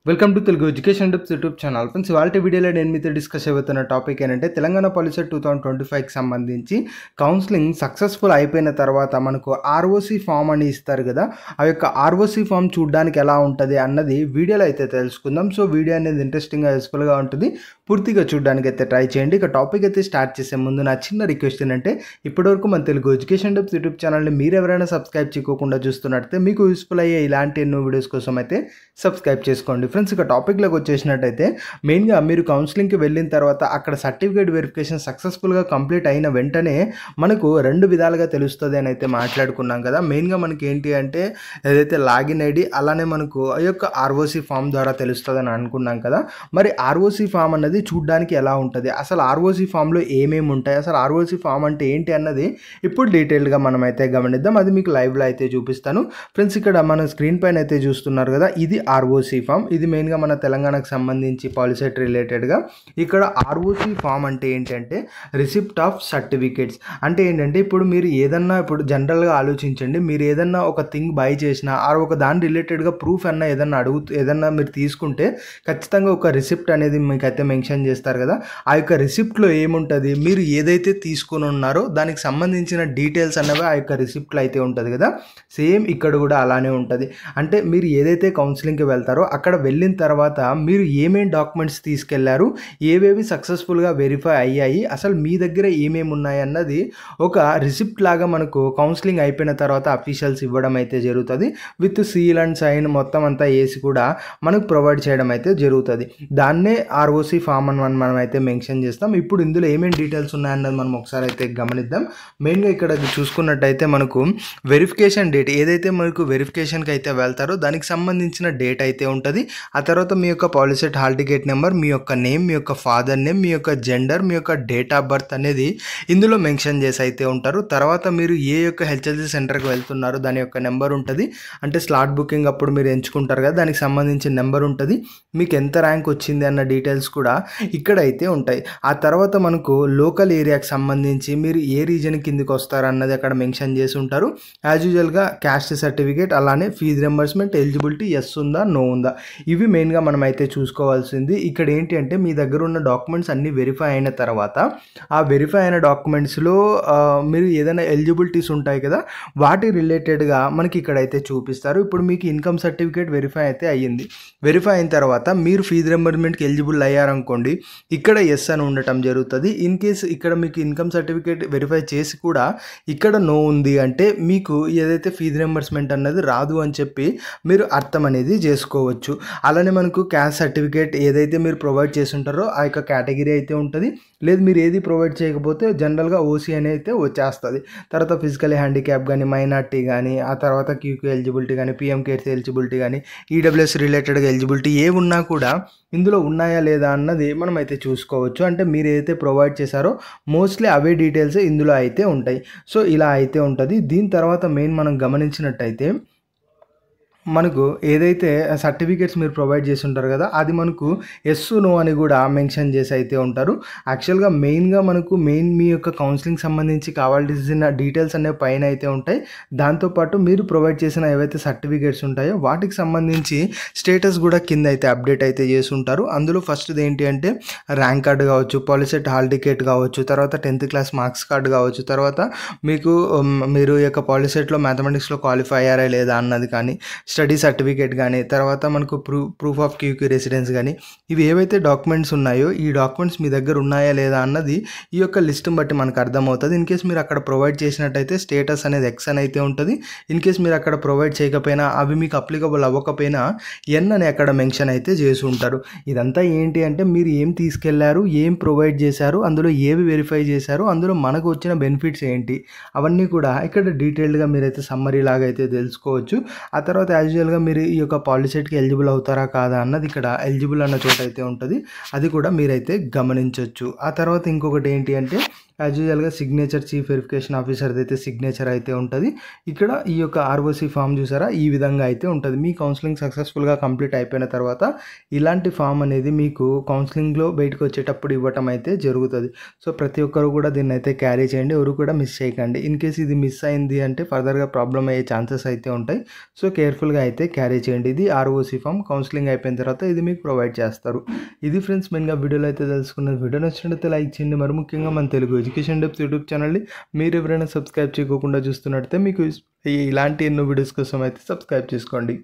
Welcome to Telugu education tips YouTube channel. Friends, ఇవాళ వీడియోలో నేను మీతో డిస్కస్ అవుతున్న టాపిక్ ఏంటంటే తెలంగాణ పాలిసెట్ 2025కి సంబంధించి కౌన్సిలింగ్ సక్సెస్ఫుల్ అయిపోయిన తర్వాత మనకు ఆర్ఓసి ఫామ్ అని ఇస్తారు కదా, ఆ యొక్క ఆర్ఓసి ఫామ్ చూడడానికి ఎలా ఉంటుంది అన్నది వీడియోలో అయితే తెలుసుకుందాం. సో వీడియో అనేది ఇంట్రెస్టింగ్గా యూస్ఫుల్గా ఉంటుంది, పూర్తిగా చూడడానికి అయితే ట్రై చేయండి. ఇక టాపిక్ అయితే స్టార్ట్ చేసే ముందు నా చిన్న రిక్వెస్ట్ ఏంటంటే ఇప్పటివరకు మన తెలుగు ఎడ్యుకేషన్ టిప్స్ యూట్యూబ్ ఛానల్ని మీరు ఎవరైనా సబ్స్క్రైబ్ చేయకుండా చూస్తున్నట్టయితే మీకు యూస్ఫుల్ అయ్యే ఇలాంటి ఎన్నో వీడియోస్ కోసం అయితే సబ్స్క్రైబ్ చేసుకోండి. ఫ్రెండ్స్, ఇక టాపిక్లోకి వచ్చేసినట్టయితే మెయిన్గా మీరు కౌన్సిలింగ్కి వెళ్ళిన తర్వాత అక్కడ సర్టిఫికేట్ వెరిఫికేషన్ సక్సెస్ఫుల్గా కంప్లీట్ అయిన వెంటనే మనకు రెండు విధాలుగా తెలుస్తుంది అని అయితే మాట్లాడుకున్నాం కదా. మెయిన్గా మనకి ఏంటి అంటే ఏదైతే లాగిన్ ఐడి అలానే మనకు ఆ యొక్క ఆర్ఓసి ఫామ్ ద్వారా తెలుస్తుంది అని అనుకున్నాం కదా. మరి ఆర్ఓసి ఫామ్ అన్నది చూడడానికి ఎలా ఉంటుంది, అసలు ఆర్ఓసి ఫామ్లో ఏమేమి ఉంటాయి, అసలు ఆర్ఓసి ఫామ్ అంటే ఏంటి అన్నది ఇప్పుడు డీటెయిల్గా మనం అయితే గమనిద్దాం. అది మీకు లైవ్లో అయితే చూపిస్తాను. ఫ్రెండ్స్, ఇక్కడ మన స్క్రీన్ పైన అయితే చూస్తున్నారు కదా, ఇది ఆర్ఓసి ఫామ్. ఇది మెయిన్గా మన తెలంగాణకు సంబంధించి పాలిసెట్ రిలేటెడ్గా. ఇక్కడ ఆర్ఓసి ఫామ్ అంటే ఏంటంటే రిసిప్ట్ ఆఫ్ సర్టిఫికేట్స్ అంటే ఏంటంటే ఇప్పుడు మీరు ఏదన్నా ఇప్పుడు జనరల్గా ఆలోచించండి, మీరు ఏదన్నా ఒక థింగ్ బై చేసినా ఆర్ ఒక దాని రిలేటెడ్గా ప్రూఫ్ అన్న ఏదన్నా ఏదన్నా మీరు తీసుకుంటే ఖచ్చితంగా ఒక రిసిప్ట్ అనేది మీకు అయితే మెన్షన్ చేస్తారు కదా. ఆ యొక్క రిసిప్ట్లో ఏముంటుంది, మీరు ఏదైతే తీసుకుని ఉన్నారో దానికి సంబంధించిన డీటెయిల్స్ అన్నవి ఆ యొక్క రిసిప్ట్లో అయితే ఉంటుంది కదా. సేమ్ ఇక్కడ కూడా అలానే ఉంటుంది. అంటే మీరు ఏదైతే కౌన్సిలింగ్కి వెళ్తారో అక్కడ వెళ్ళిన తర్వాత మీరు ఏమేమి డాక్యుమెంట్స్ తీసుకెళ్లారు, ఏవేవి సక్సెస్ఫుల్గా వెరిఫై అయ్యాయి, అసలు మీ దగ్గర ఏమేమి ఉన్నాయి అన్నది ఒక రిసిప్ట్ లాగా మనకు కౌన్సిలింగ్ అయిపోయిన తర్వాత అఫీషియల్స్ ఇవ్వడం అయితే జరుగుతుంది. విత్ సీల్ అండ్ సైన్ మొత్తం అంతా వేసి కూడా మనకు ప్రొవైడ్ చేయడం అయితే జరుగుతుంది. దాన్నే ఆర్ఓసి ఫామ్ అని మనం అయితే మెన్షన్ చేస్తాం. ఇప్పుడు ఇందులో ఏమేమి డీటెయిల్స్ ఉన్నాయన్నది మనం ఒకసారి అయితే గమనిద్దాం. మెయిన్గా ఇక్కడ చూసుకున్నట్టయితే మనకు వెరిఫికేషన్ డేట్, ఏదైతే మనకు వెరిఫికేషన్కి అయితే వెళ్తారో దానికి సంబంధించిన డేట్ అయితే ఉంటుంది. ఆ తర్వాత మీ యొక్క పాలిసెట్ హాల్ టికెట్ నెంబర్, మీ యొక్క నేమ్, మీ యొక్క ఫాదర్ నేమ్, మీ యొక్క జెండర్, మీ యొక్క డేట్ ఆఫ్ బర్త్ అనేది ఇందులో మెన్షన్ చేసి అయితే ఉంటారు. తర్వాత మీరు ఏ యొక్క హెచ్ఎల్సి సెంటర్కి వెళ్తున్నారో దాని యొక్క నెంబర్ ఉంటుంది. అంటే స్లాట్ బుకింగ్ అప్పుడు మీరు ఎంచుకుంటారు కదా, దానికి సంబంధించిన నెంబర్ ఉంటుంది. మీకు ఎంత ర్యాంక్ వచ్చింది అన్న డీటెయిల్స్ కూడా ఇక్కడ అయితే ఉంటాయి. ఆ తర్వాత మనకు లోకల్ ఏరియాకి సంబంధించి మీరు ఏ రీజన్ కిందకి వస్తారు అన్నది అక్కడ మెన్షన్ చేసి ఉంటారు. యాజ్ యూజువల్గా క్యాస్ట్ సర్టిఫికేట్, అలానే ఫీజు రింబర్స్మెంట్, ఎలిజిబిలిటీ ఎస్ ఉందా నో ఉందా, ఇవి మెయిన్గా మనం అయితే చూసుకోవాల్సింది. ఇక్కడ ఏంటి అంటే మీ దగ్గర ఉన్న డాక్యుమెంట్స్ అన్నీ వెరిఫై అయిన తర్వాత ఆ వెరిఫై అయిన డాక్యుమెంట్స్లో మీరు ఏదైనా ఎలిజిబిలిటీస్ ఉంటాయి కదా, వాటి రిలేటెడ్గా మనకి ఇక్కడైతే చూపిస్తారు. ఇప్పుడు మీకు ఇన్కమ్ సర్టిఫికేట్ వెరిఫై అయితే అయ్యింది. వెరిఫై అయిన తర్వాత మీరు ఫీజు రింబర్స్మెంట్కి ఎలిజిబుల్ అయ్యారనుకోండి, ఇక్కడ ఎస్ అని ఉండటం జరుగుతుంది. ఇన్ కేస్ ఇక్కడ మీకు ఇన్కమ్ సర్టిఫికేట్ వెరిఫై చేసి కూడా ఇక్కడ నో ఉంది అంటే మీకు ఏదైతే ఫీజు రింబర్స్మెంట్ అన్నది రాదు అని చెప్పి మీరు అర్థం అనేది చేసుకోవచ్చు. అలానే మనకు క్యాస్ట్ సర్టిఫికేట్ ఏదైతే మీరు ప్రొవైడ్ చేసి ఉంటారో ఆ యొక్క కేటగిరీ అయితే ఉంటుంది. లేదు మీరు ఏది ప్రొవైడ్ చేయకపోతే జనరల్గా ఓసీ అని అయితే వచ్చేస్తుంది. తర్వాత ఫిజికల్ హ్యాండిక్యాప్ కానీ, మైనార్టీ కానీ, ఆ తర్వాత క్యూక్యూ ఎలిజిబిలిటీ కానీ, పిఎం కేర్స్ ఎలిజిబిలిటీ కానీ, ఈడబ్ల్యూఎస్ రిలేటెడ్గా ఎలిజిబిలిటీ ఏ ఉన్నా కూడా ఇందులో ఉన్నాయా లేదా అన్నది మనం అయితే చూసుకోవచ్చు. అంటే మీరు ఏదైతే ప్రొవైడ్ చేశారో మోస్ట్లీ అవే డీటెయిల్స్ ఇందులో అయితే ఉంటాయి. సో ఇలా అయితే ఉంటుంది. దీని తర్వాత మెయిన్ మనం గమనించినట్టయితే మనకు ఏదైతే సర్టిఫికేట్స్ మీరు ప్రొవైడ్ చేసి ఉంటారు కదా, అది మనకు ఎస్ నో అని కూడా మెన్షన్ చేసి అయితే ఉంటారు. యాక్చువల్గా మెయిన్గా మనకు మీ యొక్క కౌన్సిలింగ్ సంబంధించి కావాల్సిన డీటెయిల్స్ అనేవి పైన అయితే ఉంటాయి. దాంతోపాటు మీరు ప్రొవైడ్ చేసిన ఏవైతే సర్టిఫికేట్స్ ఉంటాయో వాటికి సంబంధించి స్టేటస్ కూడా కింద అయితే అప్డేట్ అయితే చేసి ఉంటారు. అందులో ఫస్ట్ది ఏంటి అంటే ర్యాంక్ కార్డు కావచ్చు, పాలిసెట్ హాల్ టికెట్ కావచ్చు, తర్వాత 10th క్లాస్ మార్క్స్ కార్డు కావచ్చు, తర్వాత మీరు ఈ యొక్క పాలిసెట్లో మ్యాథమెటిక్స్లో క్వాలిఫై అయ్యారా లేదా అన్నది కానీ, స్టడీ సర్టిఫికేట్ కానీ, తర్వాత మనకు ప్రూఫ్ ఆఫ్ క్యూక్యూ రెసిడెన్స్ కానీ, ఇవి ఏవైతే డాక్యుమెంట్స్ ఉన్నాయో ఈ డాక్యుమెంట్స్ మీ దగ్గర ఉన్నాయా లేదా అన్నది ఈ యొక్క లిస్ట్ని బట్టి మనకు అర్థమవుతుంది. ఇన్ కేస్ మీరు అక్కడ ప్రొవైడ్ చేసినట్టయితే స్టేటస్ అనేది ఎక్స్ అని అయితే ఉంటుంది. ఇన్ కేస్ మీరు అక్కడ ప్రొవైడ్ చేయకపోయినా, అవి మీకు అప్లికబుల్ అవ్వకపోయినా ఎన్ అని అక్కడ మెన్షన్ అయితే చేసి ఉంటారు. ఇదంతా ఏంటి అంటే మీరు ఏం తీసుకెళ్లారు, ఏం ప్రొవైడ్ చేశారు, అందులో ఏవి వెరిఫై చేశారు, అందులో మనకు వచ్చిన బెనిఫిట్స్ ఏంటి, అవన్నీ కూడా ఇక్కడ డీటెయిల్డ్గా మీరైతే సమ్మరీ లాగా అయితే తెలుసుకోవచ్చు. ఆ తర్వాత యాజువల్గా మీరు ఈ యొక్క పాలిసెట్కి ఎలిజిబుల్ అవుతారా కాదా అన్నది ఇక్కడ ఎలిజిబుల్ అన్న చోట అయితే ఉంటుంది. అది కూడా మీరైతే గమనించవచ్చు. ఆ తర్వాత ఇంకొకటి ఏంటి అంటే యాజ్ యూజువల్గా సిగ్నేచర్, చీఫ్ వెరిఫికేషన్ ఆఫీసర్ది అయితే సిగ్నేచర్ అయితే ఉంటుంది. ఇక్కడ ఈ యొక్క ఆర్ఓసి ఫామ్ చూసారా, ఈ విధంగా అయితే ఉంటుంది. మీ కౌన్సిలింగ్ సక్సెస్ఫుల్గా కంప్లీట్ అయిపోయిన తర్వాత ఇలాంటి ఫామ్ అనేది మీకు కౌన్సిలింగ్లో బయటకు వచ్చేటప్పుడు ఇవ్వటం అయితే జరుగుతుంది. సో ప్రతి ఒక్కరు కూడా దీన్ని అయితే క్యారీ చేయండి, ఎవరు కూడా మిస్ చేయకండి. ఇన్ కేస్ ఇది మిస్ అయింది అంటే ఫర్దర్గా ప్రాబ్లం అయ్యే ఛాన్సెస్ అయితే ఉంటాయి. సో కేర్ఫుల్గా మాన్యువల్గా అయితే క్యారీ చేయండి. ఇది ఆర్ఓసి ఫామ్. కౌన్సిలింగ్ అయిపోయిన తర్వాత ఇది మీకు ప్రొవైడ్ చేస్తారు. ఇది ఫ్రెండ్స్ మెయిన్గా వీడియోలో అయితే తెలుసుకున్నది. వీడియో నచ్చినట్లయితే లైక్ చేయండి. మరి ముఖ్యంగా మన తెలుగు ఎడ్యుకేషన్ డెప్స్ యూట్యూబ్ ఛానల్ని మీరు ఎవరైనా సబ్స్క్రైబ్ చేయకుండా చూస్తున్నట్టయితే మీకు ఇలాంటి ఎన్నో వీడియోస్ కోసం అయితే సబ్స్క్రైబ్ చేసుకోండి.